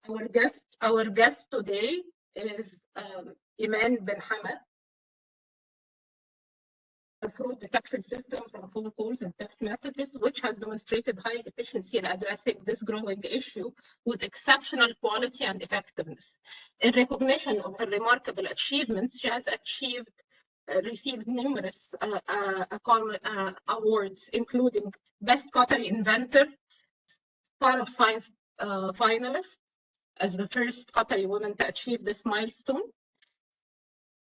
Our guest today is Iman bin Hamad, a fraud detection system from phone calls and text messages, which has demonstrated high efficiency in addressing this growing issue with exceptional quality and effectiveness. In recognition of her remarkable achievements, she has received numerous awards, including Best Qatari Inventor, Star of Science finalist, as the first Qatari woman to achieve this milestone.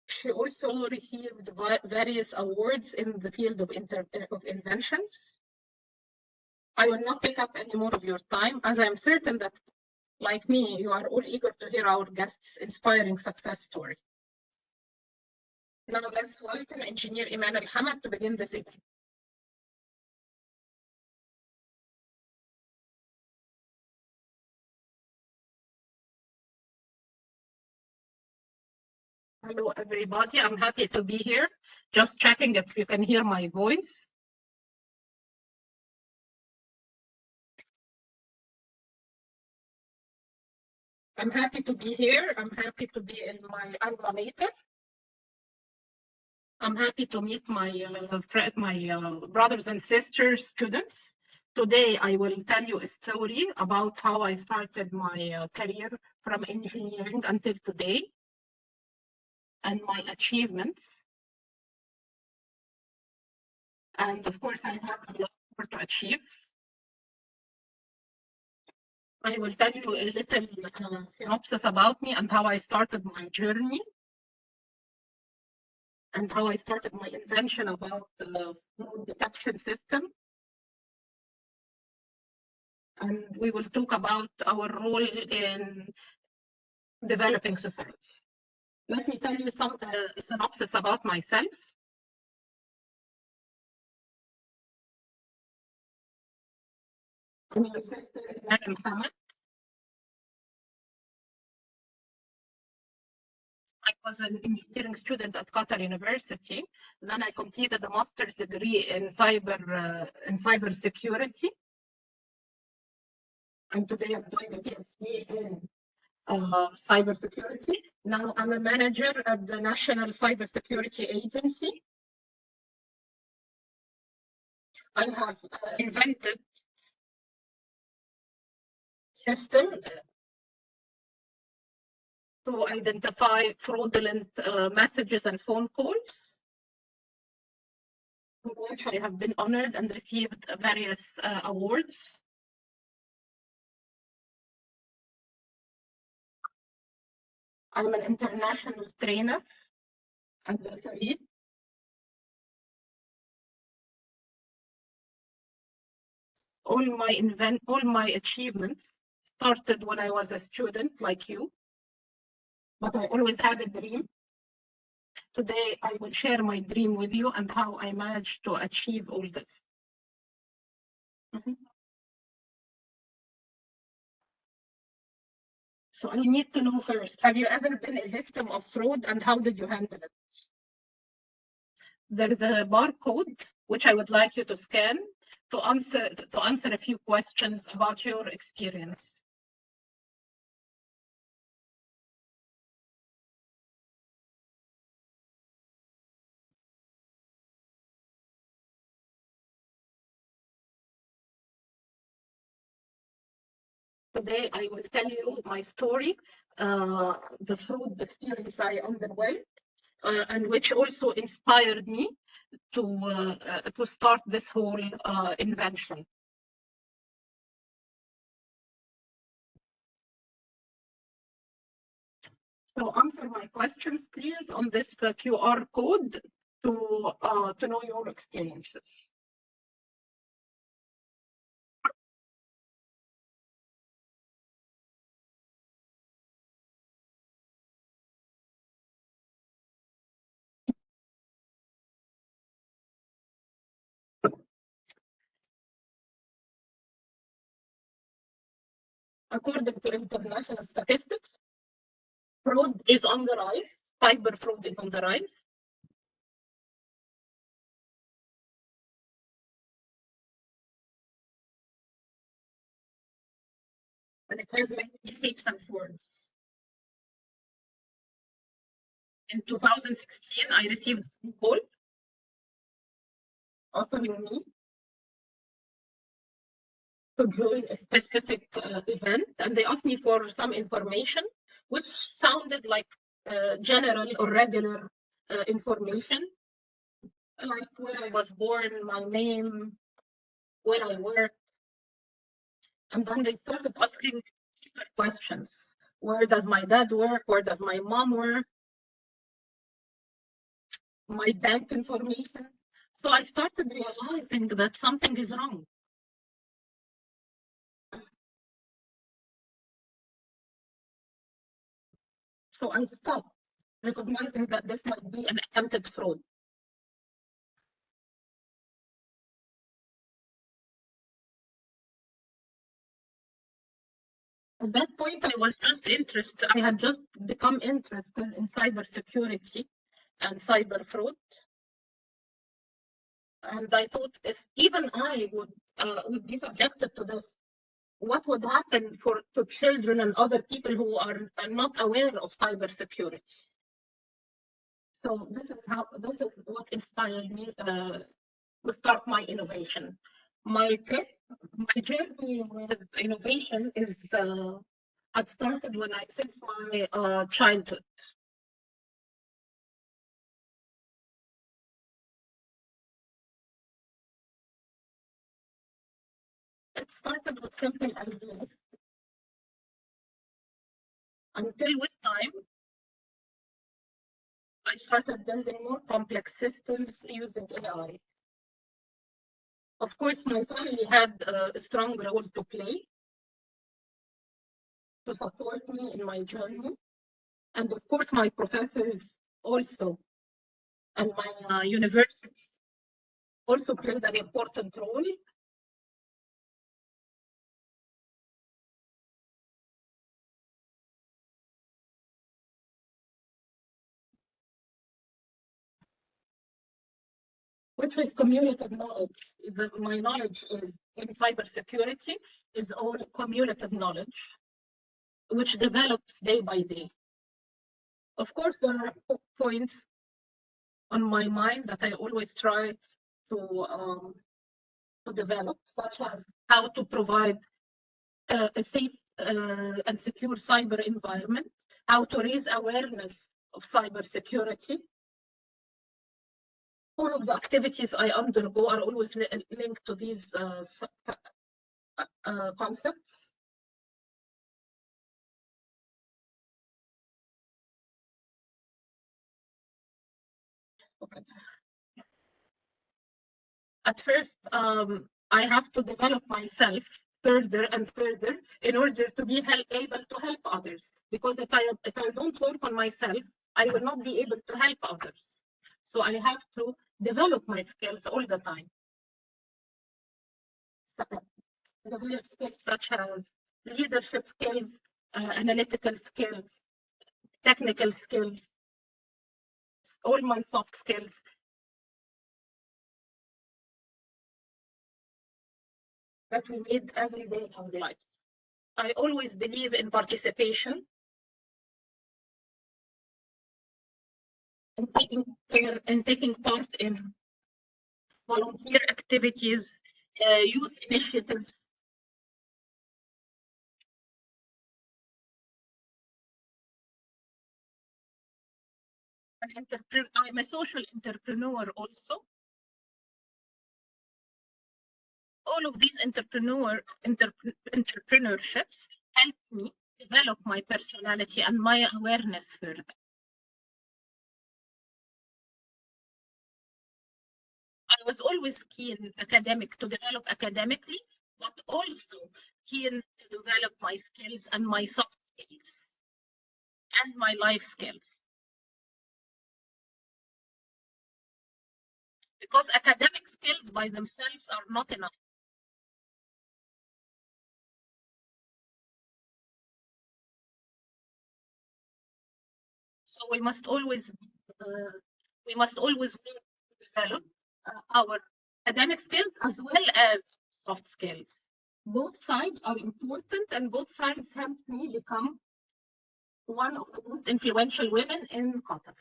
She also received various awards in the field of inventions. I will not take up any more of your time, as I am certain that, like me, you are all eager to hear our guest's inspiring success story. Now let's welcome Engineer Iman Al-Hamad to begin this event. Hello, everybody. I'm happy to be here. Just checking if you can hear my voice. I'm happy to be here. I'm happy to be in my alma mater. I'm happy to meet my brothers and sisters, students. Today, I will tell you a story about how I started my career from engineering until today and my achievements. And of course, I have a lot more to achieve. I will tell you a little synopsis about me and how I started my journey and how I started my invention about the fraud detection system. And we will talk about our role in developing society. Let me tell you some synopsis about myself. I'm your sister, Al-Hamad. I was an engineering student at Qatar University. Then I completed a master's degree in cyber security. And today I'm doing a PhD in cybersecurity. Now I'm a manager at the National Cybersecurity Agency. I have invented system to identify fraudulent messages and phone calls, for which I have been honored and received various awards. I'm an international trainer at the referee. All my achievements started when I was a student like you, but I always had a dream. Today, I will share my dream with you and how I managed to achieve all this. So I need to know first, have you ever been a victim of fraud and how did you handle it? There is a barcode which I would like you to scan to answer a few questions about your experience. Today, I will tell you my story, the fraud experience I underwent, and which also inspired me to start this whole invention. So answer my questions, please, on this QR code to know your experiences. According to international statistics, fraud is on the rise. Cyber fraud is on the rise. and it has many mistakes and words. In 2016, I received a call offering me to join a specific event, and they asked me for some information, which sounded like general or regular information, like where I was born, my name, where I work. And then they started asking deeper questions. Where does my dad work? Where does my mom work? My bank information. So I started realizing that something is wrong. So I stopped, recognizing that this might be an attempted fraud. At that point, I was just interested. I had just become interested in cybersecurity and cyber fraud. And I thought if even I would be subjected to this, what would happen to children and other people who are not aware of cybersecurity? So this is what inspired me to start my innovation. My journey with innovation is had started when since my childhood. It started with simple ideas until with time I started building more complex systems using AI. Of course, my family had a strong role to play to support me in my journey. And of course, my professors also, and my university also played an important role. Which is cumulative knowledge. My knowledge is in cybersecurity is all cumulative knowledge, which develops day by day. Of course, there are points on my mind that I always try to develop, such as how to provide a safe and secure cyber environment, how to raise awareness of cybersecurity. All of the activities I undergo are always linked to these concepts. Okay. At first, I have to develop myself further and further in order to be able to help others. Because if I don't work on myself, I will not be able to help others. So I have to develop my skills all the time. Develop skills such as leadership skills, analytical skills, technical skills, all my soft skills. That we need every day in our lives. I always believe in participation and taking part in volunteer activities, youth initiatives. I'm a social entrepreneur also. All of these entrepreneurships helped me develop my personality and my awareness further. I was always keen to develop academically, but also keen to develop my skills and my soft skills and my life skills. Because academic skills by themselves are not enough. So we must always develop our academic skills as well as soft skills. Both sides are important, and both sides helped me become one of the most influential women in Qatar.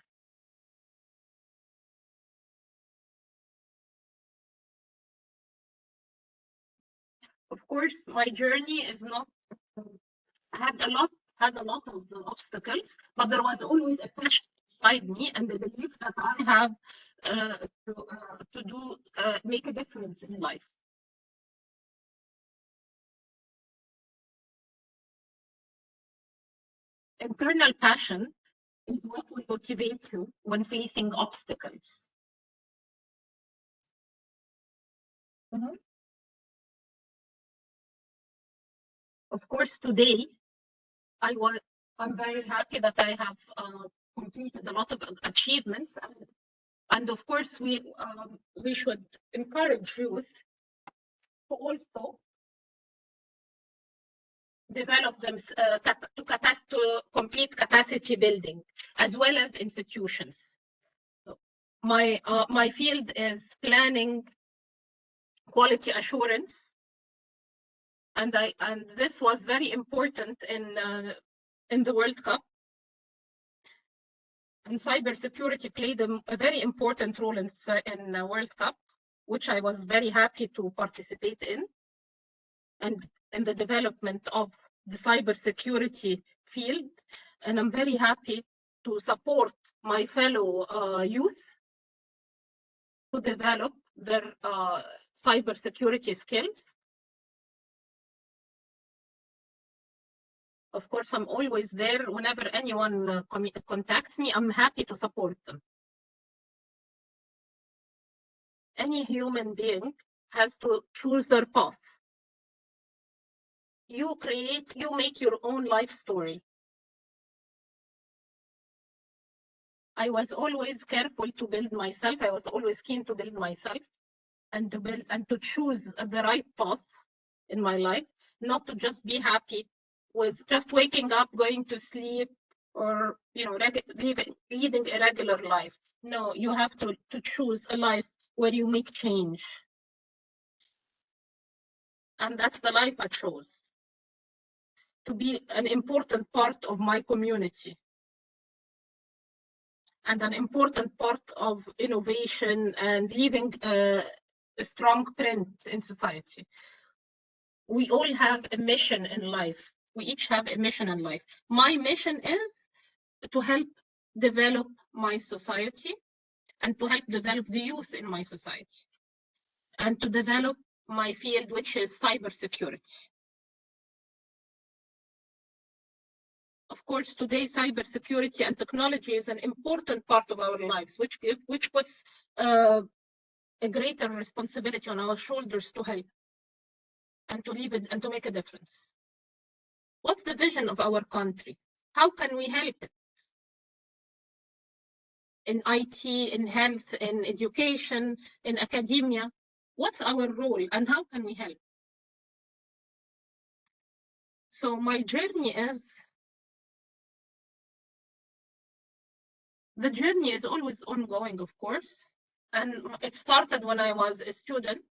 Of course, my journey is not had a lot of obstacles, but there was always a passion inside me and the belief that I have to do make a difference in life. Internal passion is what will motivate you when facing obstacles. Mhm. Of course, today I was I'm very happy that I have completed a lot of achievements, and of course we should encourage youth to also develop them to complete capacity building as well as institutions. My field is planning, quality assurance, and this was very important in the World Cup. And cybersecurity played a very important role in the World Cup, which I was very happy to participate in, and in the development of the cybersecurity field. And I'm very happy to support my fellow youth to develop their cybersecurity skills. Of course, I'm always there whenever anyone contacts me. I'm happy to support them. Any human being has to choose their path. You make your own life story. I was always careful to build myself. I was always keen to build myself and to choose the right path in my life, not to just be happy with just waking up, going to sleep, or leading a regular life. No, you have to choose a life where you make change. And that's the life I chose, to be an important part of my community and an important part of innovation and leaving a strong print in society. We all have a mission in life. We each have a mission in life. My mission is to help develop my society and to help develop the youth in my society and to develop my field, which is cybersecurity. Of course, today cybersecurity and technology is an important part of our lives, which puts a greater responsibility on our shoulders to help and to leave it and to make a difference. What's the vision of our country? How can we help it? In IT, in health, in education, in academia? What's our role and how can we help? So my journey the journey is always ongoing, of course. And it started when I was a student.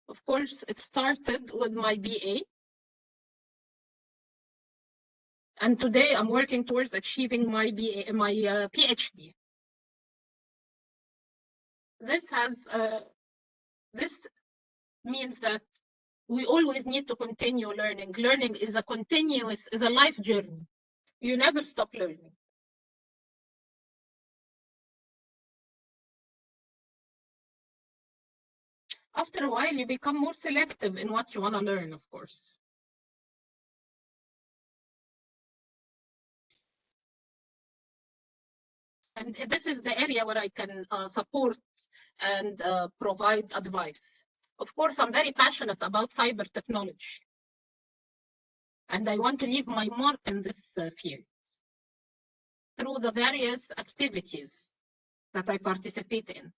Of course, it started with my BA. And today I'm working towards achieving my PhD. This means that we always need to continue learning. Learning is a life journey. You never stop learning. After a while, you become more selective in what you want to learn, of course. And this is the area where I can support and provide advice. Of course, I'm very passionate about cyber technology. And I want to leave my mark in this field through the various activities that I participate in.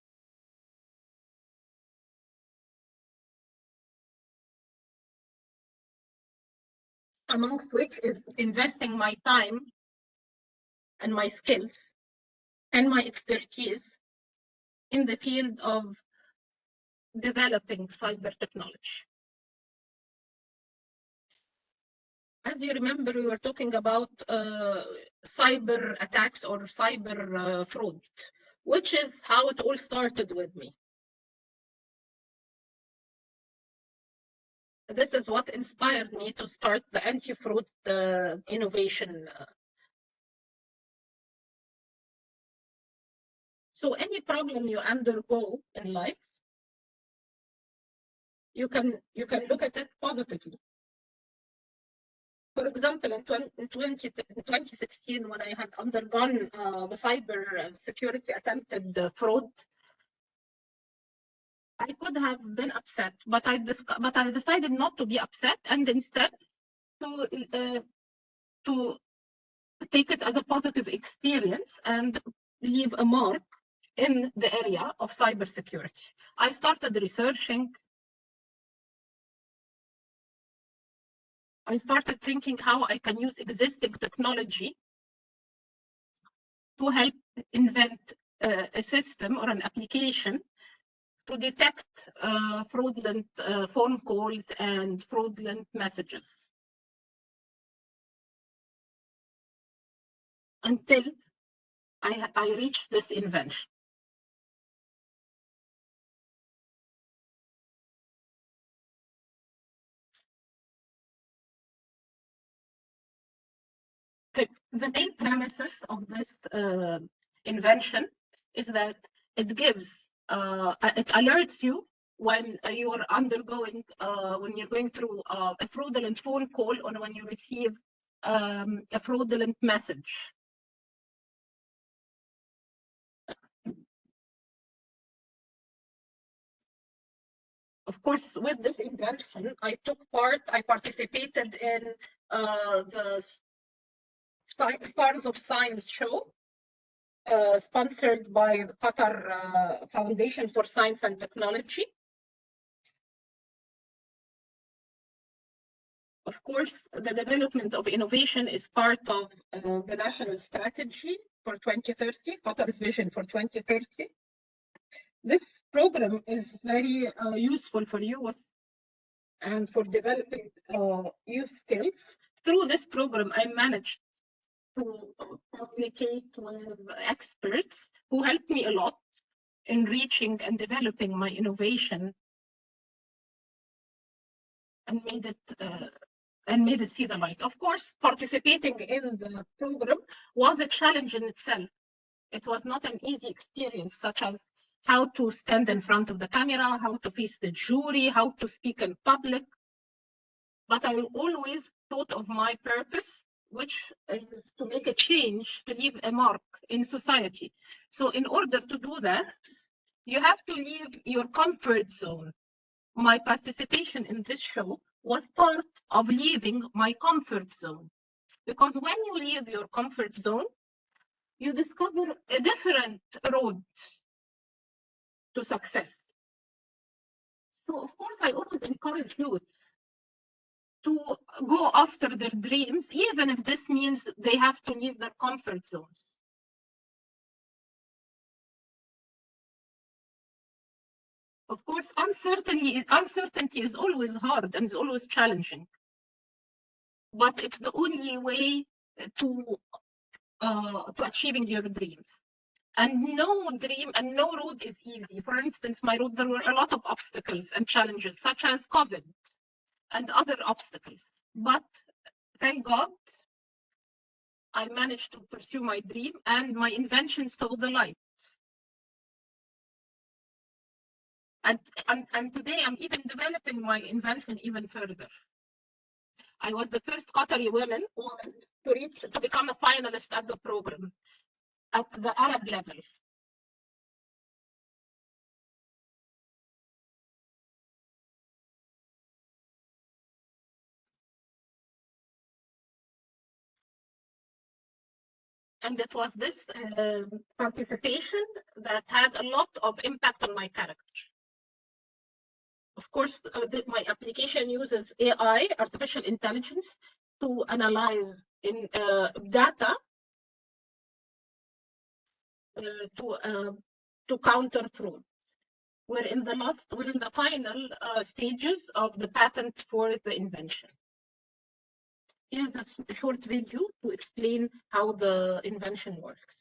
Amongst which is investing my time and my skills and my expertise in the field of developing cyber technology. As you remember, we were talking about cyber attacks or cyber fraud, which is how it all started with me. This is what inspired me to start the anti-fraud innovation. So any problem you undergo in life, you can look at it positively. For example, in 2016, when I had undergone the cyber security attempted fraud, I could have been upset, but I decided not to be upset, and instead to take it as a positive experience and leave a mark in the area of cybersecurity. I started researching. I started thinking how I can use existing technology to help invent a system or an application to detect fraudulent phone calls and fraudulent messages. Until I reached this invention. The main premises of this invention is that it gives, it alerts you when you're undergoing, when you're going through a fraudulent phone call or when you receive a fraudulent message. Of course, with this invention, I participated in the Stars of Science show, sponsored by the Qatar Foundation for Science and Technology. Of course, the development of innovation is part of the national strategy for 2030, Qatar's vision for 2030. This program is very useful for youth and for developing youth skills. Through this program, I managed to communicate with experts who helped me a lot in reaching and developing my innovation and made it see the light. Of course, participating in the program was a challenge in itself. It was not an easy experience, such as how to stand in front of the camera, how to face the jury, how to speak in public. But I always thought of my purpose, which is to make a change, to leave a mark in society. So in order to do that, you have to leave your comfort zone. My participation in this show was part of leaving my comfort zone. Because when you leave your comfort zone, you discover a different road to success. So of course, I always encourage youth to go after their dreams, even if this means they have to leave their comfort zones. Of course, uncertainty is always hard and is always challenging. But it's the only way to achieving your dreams. And no dream and no road is easy. For instance, my road, there were a lot of obstacles and challenges, such as COVID and other obstacles. But thank God, I managed to pursue my dream and my invention saw the light. And today I'm even developing my invention even further. I was the first Qatari woman to become a finalist at the program at the Arab level. And it was this participation that had a lot of impact on my character. Of course, my application uses AI, artificial intelligence, to analyze data to counter fraud. We're in the final stages of the patent for the invention. Here's a short video to explain how the invention works.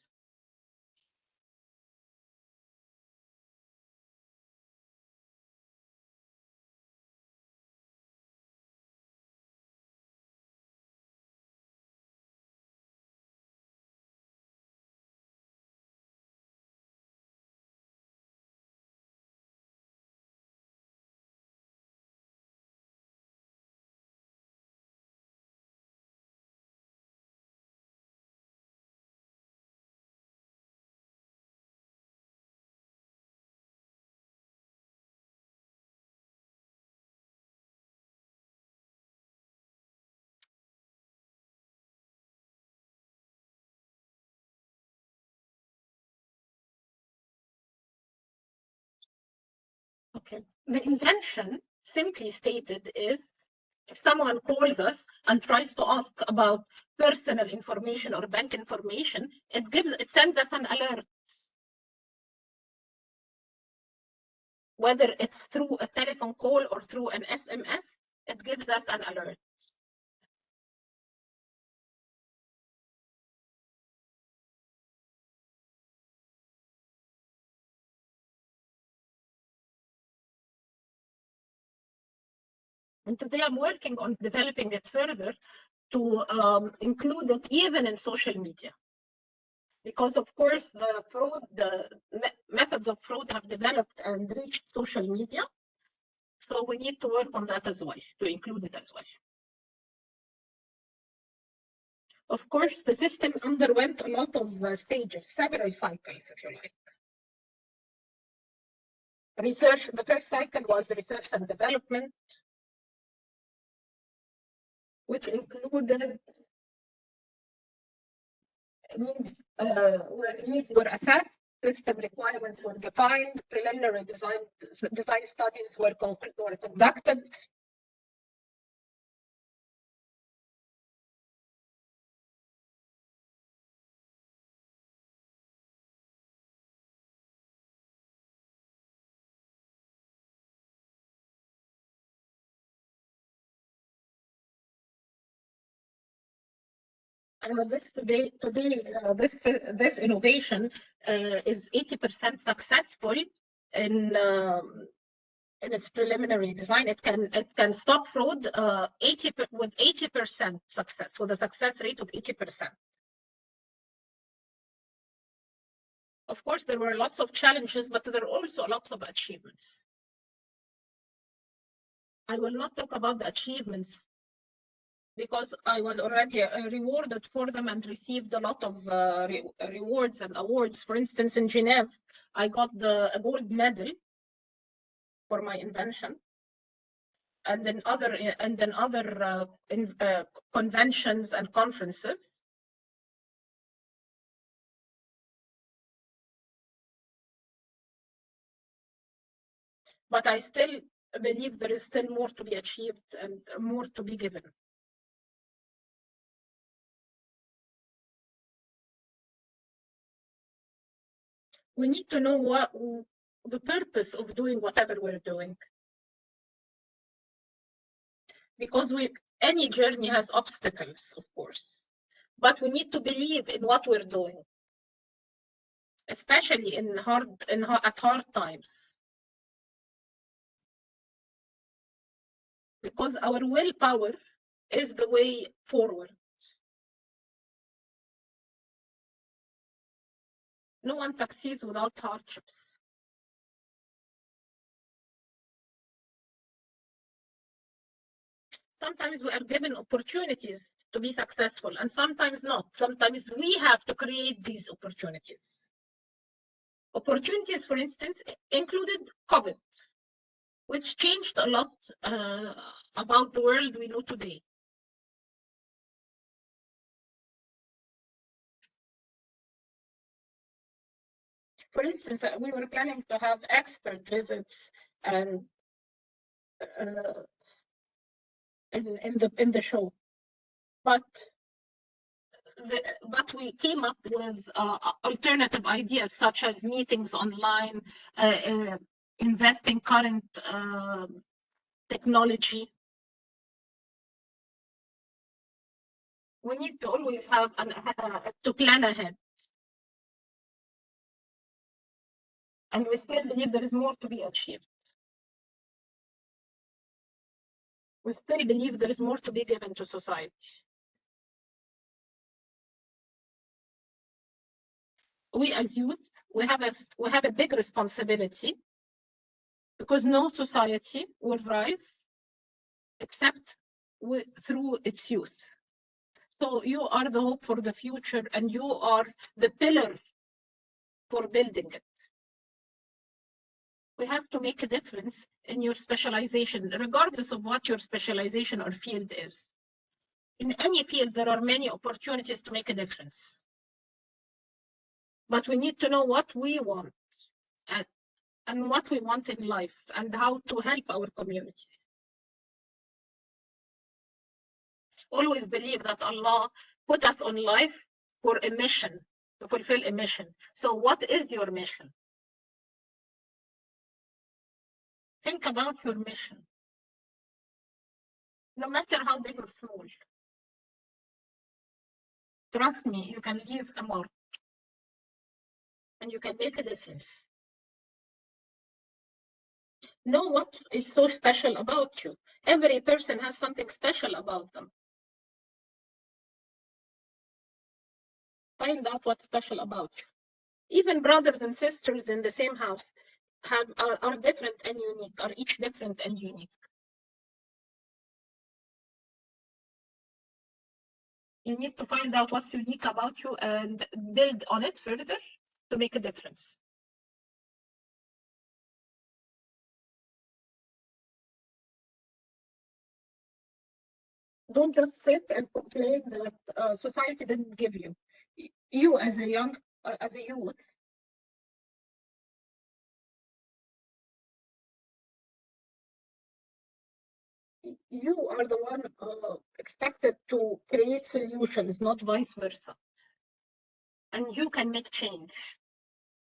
Okay. The invention, simply stated, is if someone calls us and tries to ask about personal information or bank information, it sends us an alert. Whether it's through a telephone call or through an SMS, it gives us an alert. And today I'm working on developing it further to include it even in social media. Because of course the methods of fraud have developed and reached social media. So we need to work on that as well, to include it as well. Of course, the system underwent a lot of stages, several cycles, if you like. Research, the first cycle was the research and development, which included needs were assessed, system requirements were defined, preliminary design studies were conducted. This innovation is 80% successful in its preliminary design. It can stop fraud with 80% success, with a success rate of 80%. Of course, there were lots of challenges, but there are also lots of achievements. I will not talk about the achievements because I was already rewarded for them and received a lot of rewards and awards. For instance, in Geneva, I got a gold medal for my invention. And then other conventions and conferences. But I still believe there is still more to be achieved and more to be given. We need to know what the purpose of doing whatever we're doing. Because any journey has obstacles, of course. But we need to believe in what we're doing, especially at hard times. Because our willpower is the way forward. No one succeeds without hardships. Sometimes we are given opportunities to be successful, and sometimes not. Sometimes we have to create these opportunities. Opportunities, for instance, included COVID, which changed a lot about the world we know today. For instance, we were planning to have expert visits and in the show, but but we came up with alternative ideas such as meetings online, investing current technology. We need to always have to plan ahead. And we still believe there is more to be achieved. We still believe there is more to be given to society. We as youth, we have a big responsibility, because no society will rise except through its youth. So you are the hope for the future, and you are the pillar for building it. We have to make a difference in your specialization, regardless of what your specialization or field is. In any field, there are many opportunities to make a difference. But we need to know what we want and what we want in life, and how to help our communities. Always believe that Allah put us on life for a mission, to fulfill a mission. So what is your mission? Think about your mission. No matter how big or small. Trust me, you can leave a mark. And you can make a difference. Know what is so special about you. Every person has something special about them. Find out what's special about you. Even brothers and sisters in the same house are different and unique, are each different and unique. You need to find out what's unique about you and build on it further to make a difference. Don't just sit and complain that society didn't give you. You as a youth, you are the one expected to create solutions, not vice versa. And you can make change.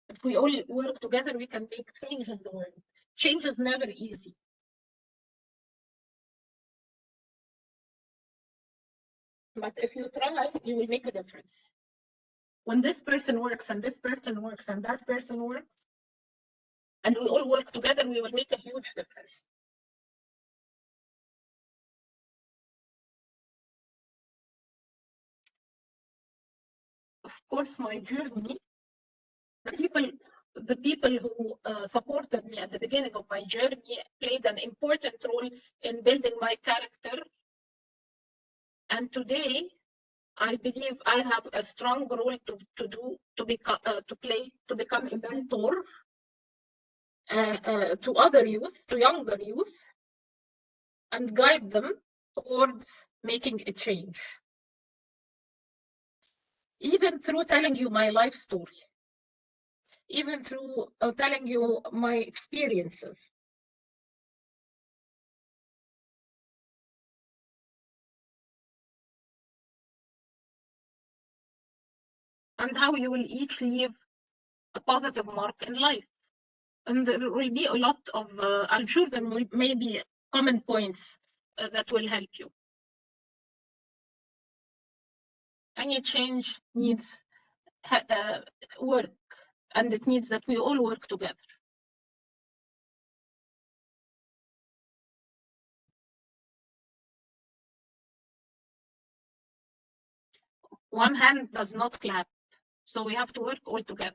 If we all work together, we can make change in the world. Change is never easy. But if you try, you will make a difference. When this person works and this person works and that person works, and we all work together, we will make a huge difference. Of course, my journey, the people who supported me at the beginning of my journey played an important role in building my character. And today, I believe I have a strong role to become a mentor to other youth, to younger youth, and guide them towards making a change. Even through telling you my life story, even through telling you my experiences. And how you will each leave a positive mark in life. And there will be a lot of, I'm sure there may be common points that will help you. Any change needs work, and it needs that we all work together. One hand does not clap, so we have to work all together.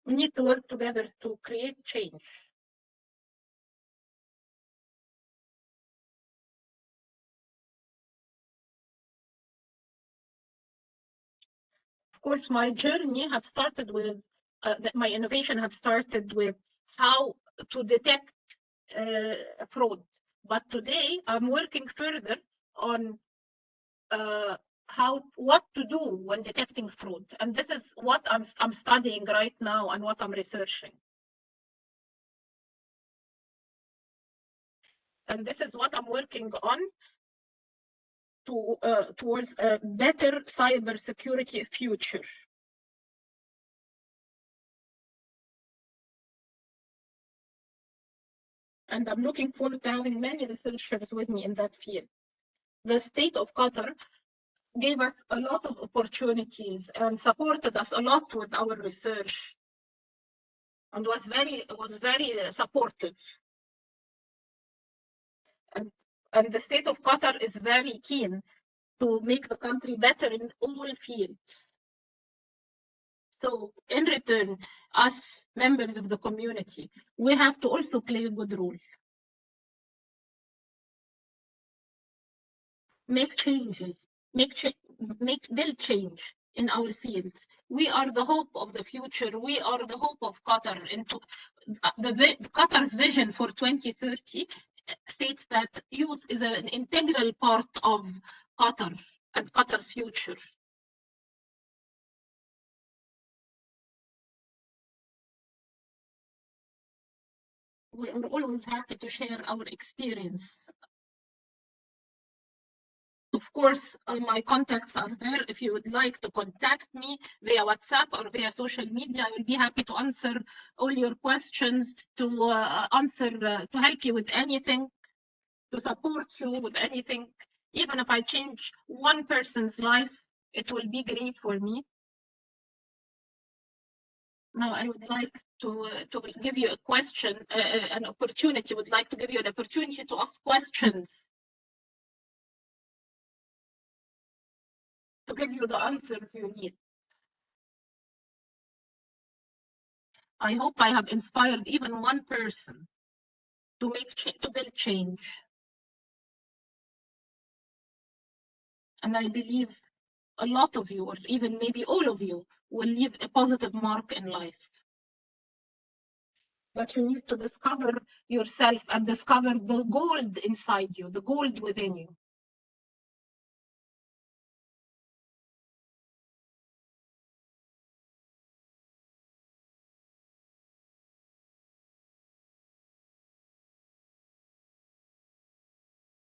We need to work together to create change. Of course, my journey had started with, my innovation had started with how to detect fraud. But today, I'm working further on what to do when detecting fraud. And this is what I'm studying right now and what I'm researching. And this is what I'm working on towards a better cybersecurity future. And I'm looking forward to having many researchers with me in that field. The state of Qatar gave us a lot of opportunities and supported us a lot with our research, and was very supportive. And the state of Qatar is very keen to make the country better in all fields. So in return, us members of the community, we have to also play a good role. Make changes, build change in our fields. We are the hope of the future. We are the hope of Qatar. Into Qatar's vision for 2030 states that youth is an integral part of Qatar and Qatar's future. We are always happy to share our experience. Of course, my contacts are there. If you would like to contact me via WhatsApp or via social media, I will be happy to answer all your questions, to to help you with anything, to support you with anything. Even if I change one person's life, it will be great for me. Now, I would like to give you a question, an opportunity. Would like to give you an opportunity to ask questions, to give you the answers you need. I hope I have inspired even one person to build change. And I believe a lot of you, or even maybe all of you, will leave a positive mark in life. But you need to discover yourself and discover the gold inside you, the gold within you.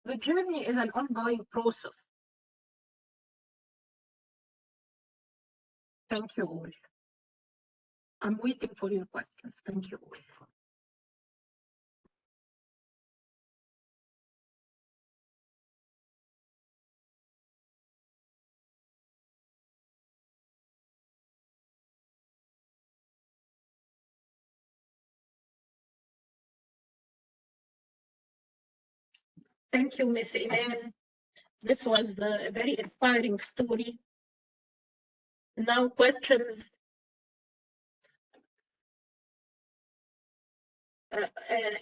The journey is an ongoing process. Thank you all. I'm waiting for your questions. Thank you all. Thank you, Miss Iman. This was a very inspiring story. Now, questions.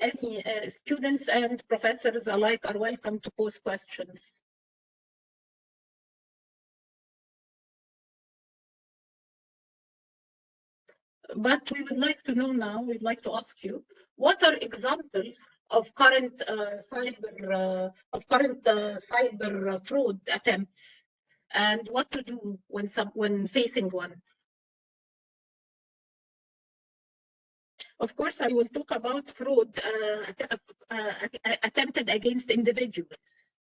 Any students and professors alike are welcome to pose questions. But we would like to know now, we'd like to ask you, what are examples of current cyber fraud attempts, and what to do when facing one? Of course, I will talk about fraud attempted against individuals.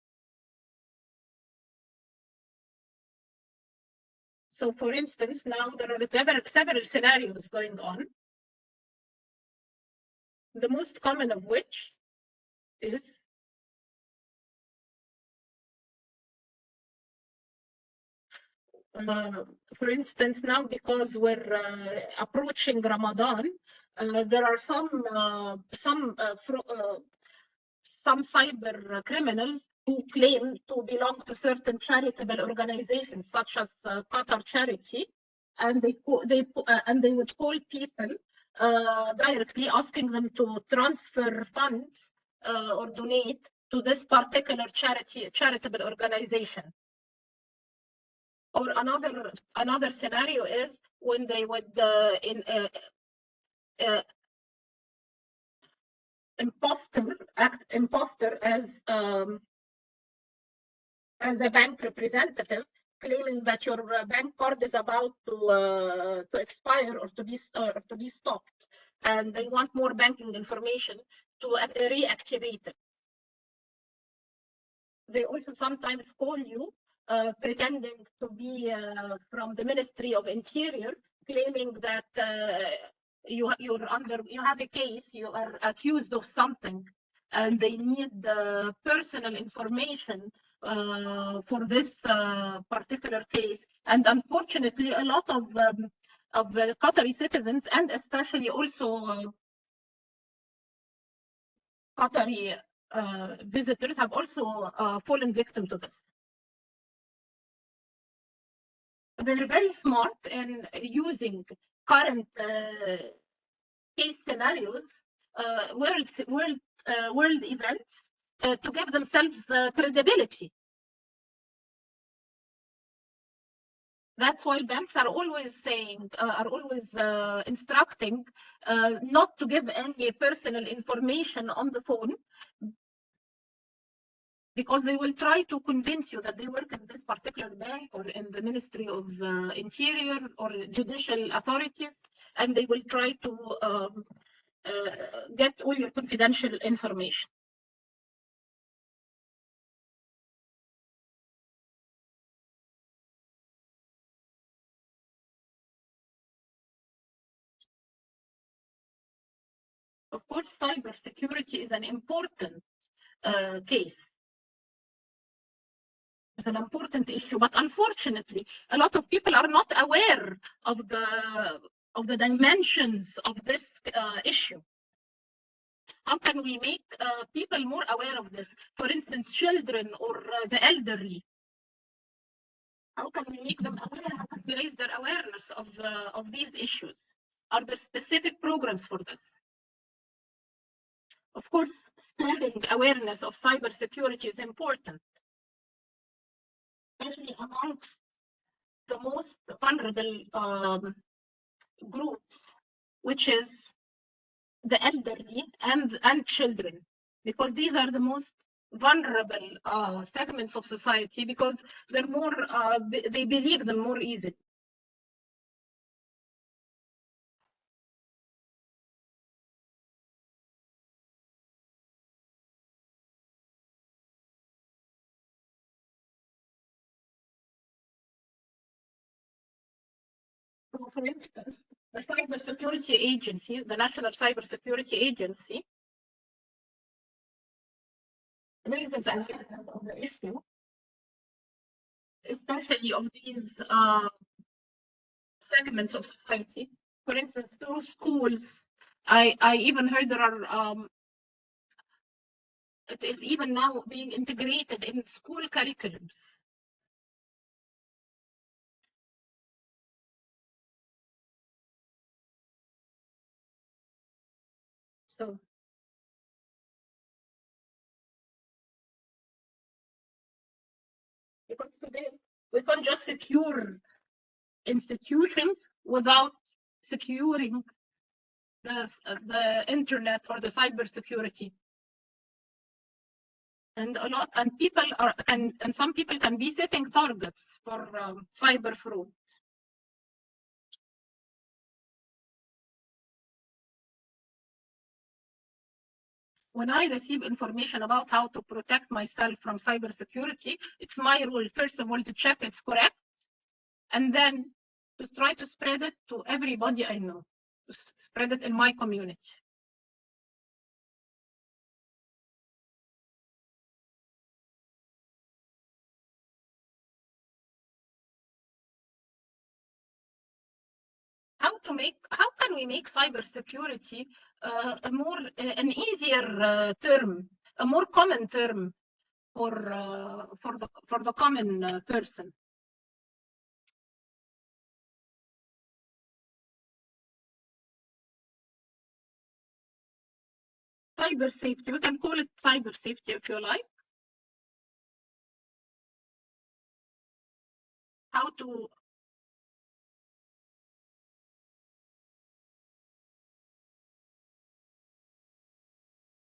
So, for instance, now there are several scenarios going on. The most common of which is for instance, now because we're approaching Ramadan, there are some cyber criminals who claim to belong to certain charitable organizations, such as Qatar Charity, and they would call people directly, asking them to transfer funds or donate to this particular charitable organization. Or another scenario is when they would act imposter as a bank representative claiming that your bank card is about to expire or to be stopped, and they want more banking information to reactivate it. They also sometimes call you pretending to be from the Ministry of Interior, claiming that you have a case, you are accused of something, and they need personal information for this particular case. And unfortunately, a lot of Qatari citizens, and especially also Qatari visitors, have also fallen victim to this. They're very smart in using current case scenarios, world events, to give themselves credibility. That's why banks are always saying, instructing not to give any personal information on the phone, because they will try to convince you that they work in this particular bank or in the Ministry of Interior or judicial authorities, and they will try to get all your confidential information. Of course, cybersecurity is an important case. It's an important issue, but unfortunately, a lot of people are not aware of the dimensions of this issue. How can we make people more aware of this? For instance, children or the elderly. How can we make them aware? How can we raise their awareness of these issues? Are there specific programs for this? Of course, spreading awareness of cybersecurity is important, especially amongst the most vulnerable groups, which is the elderly and children, because these are the most vulnerable segments of society, because they're more they believe them more easily. So for instance, the cybersecurity agency, the National Cybersecurity Agency, raises awareness of the issue, especially of these segments of society. For instance, through schools, I even heard there are it is even now being integrated in school curriculums. So because today we can't just secure institutions without securing the internet or the cybersecurity. And some people can be setting targets for cyber fraud. When I receive information about how to protect myself from cybersecurity, it's my role, first of all, to check it's correct, and then to try to spread it to everybody I know, to spread it in my community. How can we make cybersecurity an easier term, a more common term for the common person? Cyber safety, we can call it cyber safety if you like. How to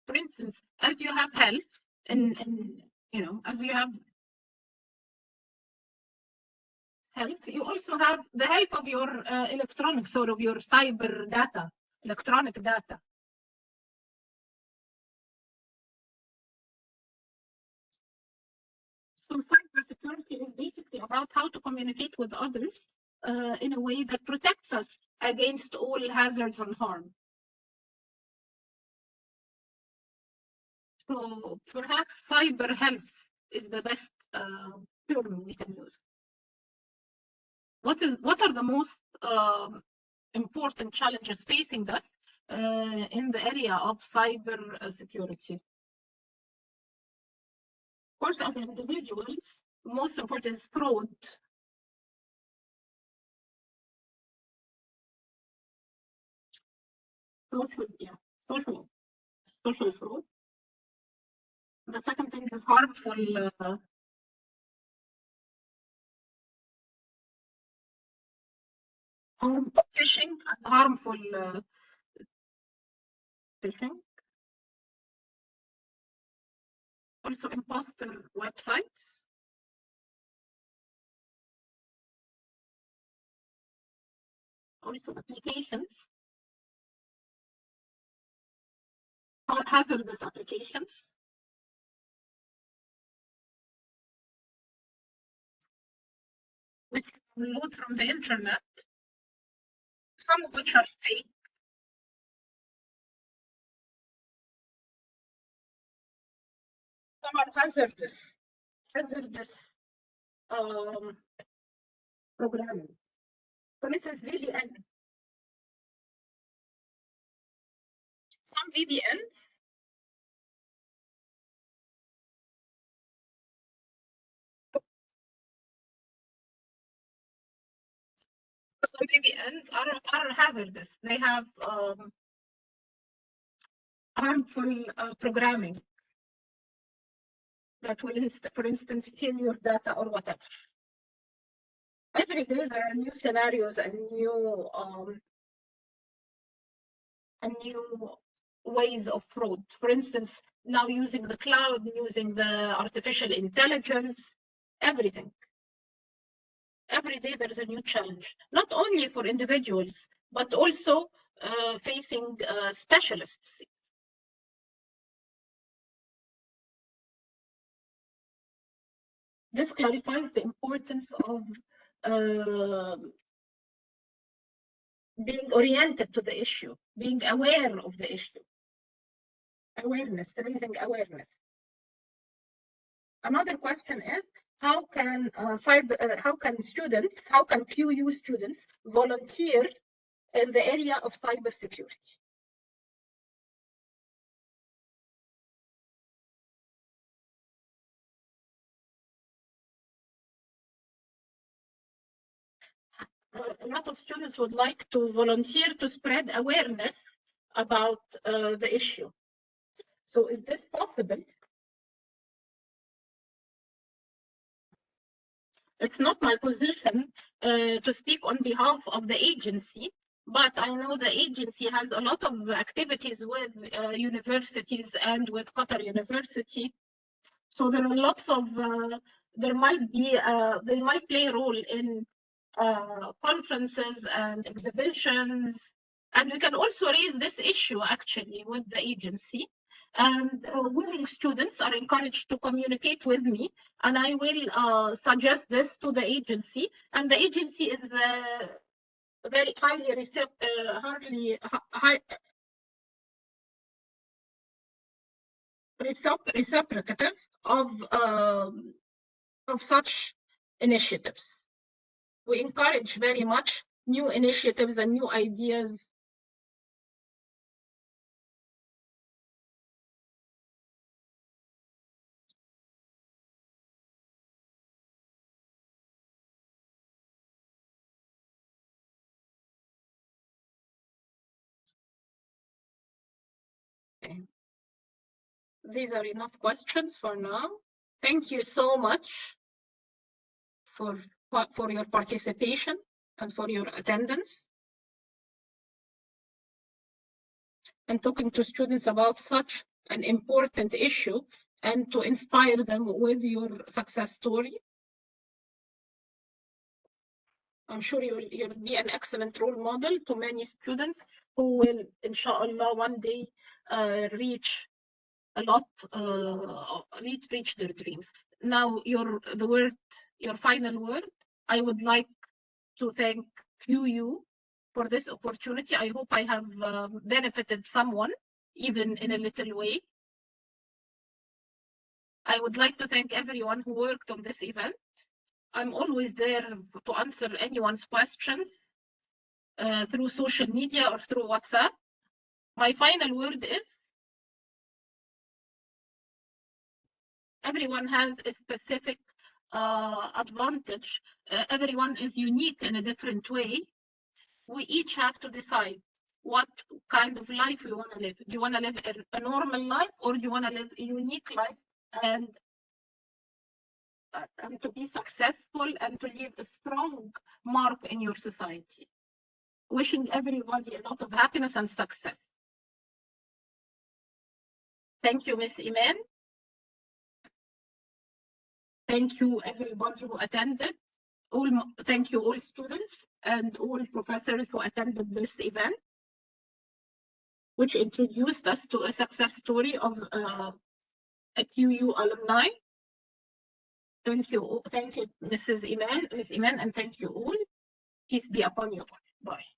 for instance, as you have health and as you have health, you also have the health of your electronics or of your cyber data, electronic data. So cybersecurity is basically about how to communicate with others in a way that protects us against all hazards and harm. So perhaps cyber health is the best term we can use. What are the most important challenges facing us in the area of cyber security? Of course, as individuals, most important is fraud. Social fraud. The second thing is harmful phishing and harmful phishing. Also imposter websites. Also applications. Or hazardous applications. Which load from the internet. Some of which are fake. Some are hazardous. Programming. For instance, VPN. Some VPNs are hazardous. They have harmful programming that will, for instance, steal your data or whatever. Every day there are new scenarios and new ways of fraud. For instance, now using the cloud, using the artificial intelligence, everything. Every day there's a new challenge, not only for individuals, but also facing specialists. This clarifies the importance of being oriented to the issue, being aware of the issue. Awareness, raising awareness. Another question is, how can QU students volunteer in the area of cybersecurity? A lot of students would like to volunteer to spread awareness about the issue. So is this possible? It's not my position to speak on behalf of the agency, but I know the agency has a lot of activities with universities and with Qatar University. So there are lots of, they might play a role in conferences and exhibitions. And we can also raise this issue actually with the agency. And willing students are encouraged to communicate with me, and I will suggest this to the agency. And the agency is very highly reciprocative of such initiatives. We encourage very much new initiatives and new ideas. Okay. These are enough questions for now. Thank you so much for your participation and for your attendance and talking to students about such an important issue and to inspire them with your success story. I'm sure you'll be an excellent role model to many students who will, inshallah, one day reach a lot, reach their dreams. Now, your final word. I would like to thank you for this opportunity. I hope I have benefited someone, even in a little way. I would like to thank everyone who worked on this event. I'm always there to answer anyone's questions through social media or through WhatsApp. My final word is everyone has a specific advantage. Everyone is unique in a different way. We each have to decide what kind of life we want to live. Do you want to live a normal life, or do you want to live a unique life and to be successful and to leave a strong mark in your society? Wishing everybody a lot of happiness and success. Thank you, Miss Iman. Thank you, everybody who attended. Thank you, all students and all professors who attended this event, which introduced us to a success story of a QU alumni. Thank you, Mrs. Iman, and thank you all. Peace be upon you all. Bye.